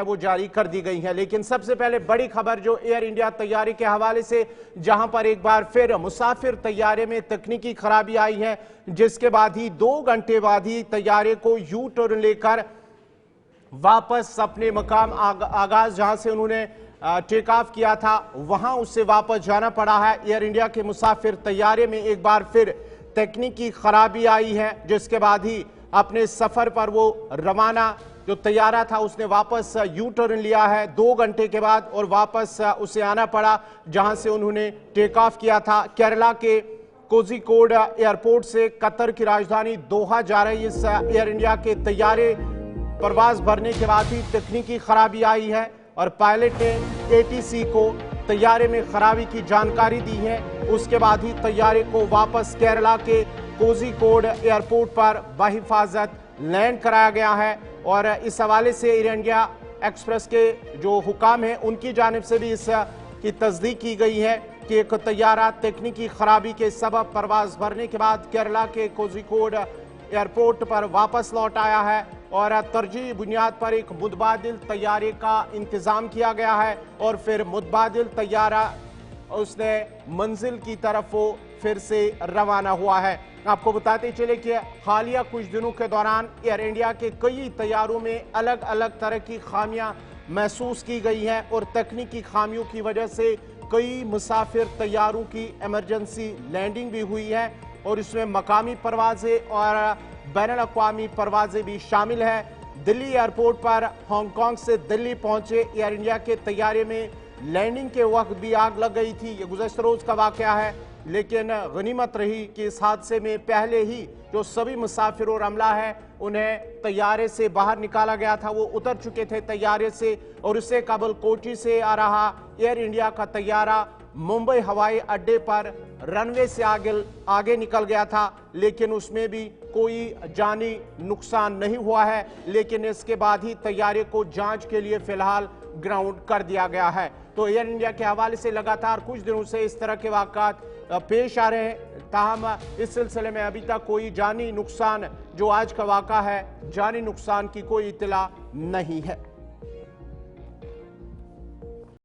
वो जारी कर दी गई है। लेकिन सबसे पहले बड़ी खबर जो एयर इंडिया तैयारे के हवाले से, जहां पर एक बार फिर मुसाफिर तैयारे में तकनीकी खराबी आई है, जिसके बाद ही 2 घंटे बाद ही तैयारे को यू टर्न लेकर वापस अपने मकाम आगाज जहां से उन्होंने टेक ऑफ किया था वहां उससे वापस जाना पड़ा है। एयर इंडिया के मुसाफिर तैयारे में एक बार फिर तकनीकी खराबी आई है, जिसके बाद ही अपने सफर पर वो रवाना जो तैयारा था उसने वापस यू टर्न लिया है 2 घंटे के बाद, और वापस उसे आना पड़ा जहां से उन्होंने टेक ऑफ किया था। केरला के कोझिकोड एयरपोर्ट से कतर की राजधानी दोहा जा रही इस एयर इंडिया के तैयारे परवाज भरने के बाद ही तकनीकी खराबी आई है और पायलट ने एटीसी को तैयारे में खराबी की जानकारी दी है। उसके बाद ही तैयारे को वापस केरला के कोझिकोड एयरपोर्ट पर बहिफाजत लैंड कराया गया है। और इस हवाले से एयर इंडिया एक्सप्रेस के जो हुकाम हैं उनकी जानिब से भी इसकी तस्दीक की गई है कि एक तैयारा तकनीकी खराबी के सबब परवाज भरने के बाद केरला के कोझिकोड एयरपोर्ट पर वापस लौट आया है और तरजीही बुनियाद पर एक मुतबादिल तैयारे का इंतजाम किया गया है और फिर मुतबादिल तैयारा उसने मंजिल की तरफ वो फिर से रवाना हुआ है। आपको बताते चले कि हालिया कुछ दिनों के दौरान एयर इंडिया के कई तैयारों में अलग अलग तरह की खामियां महसूस की गई हैं और तकनीकी खामियों की वजह से कई मुसाफिर तैयारों की इमरजेंसी लैंडिंग भी हुई है और इसमें मकामी परवाजें और बैनुल-अक़वामी परवाजें भी शामिल है। दिल्ली एयरपोर्ट पर हांगकांग से दिल्ली पहुंचे एयर इंडिया के तैयारे में लैंडिंग के वक्त भी आग लग गई थी। ये गुज़श्ता रोज का वाकया है, लेकिन गनीमत रही कि इस हादसे में पहले ही जो सभी मुसाफिर और अमला है उन्हें तैयारे से बाहर निकाला गया था। वो उतर चुके थे तैयारे से और उससे कबल कोची से आ रहा एयर इंडिया का तैयारा मुंबई हवाई अड्डे पर रनवे से आगे निकल गया था, लेकिन उसमें भी कोई जानी नुकसान नहीं हुआ है। लेकिन इसके बाद ही तैयारे को जांच के लिए फिलहाल ग्राउंड कर दिया गया है। तो एयर इंडिया के हवाले से लगातार कुछ दिनों से इस तरह के वाक़ात पेश आ रहे हैं, ताहम इस सिलसिले में अभी तक कोई जानी नुकसान, जो आज का वाक़ा है, जानी नुकसान की कोई इत्तला नहीं है।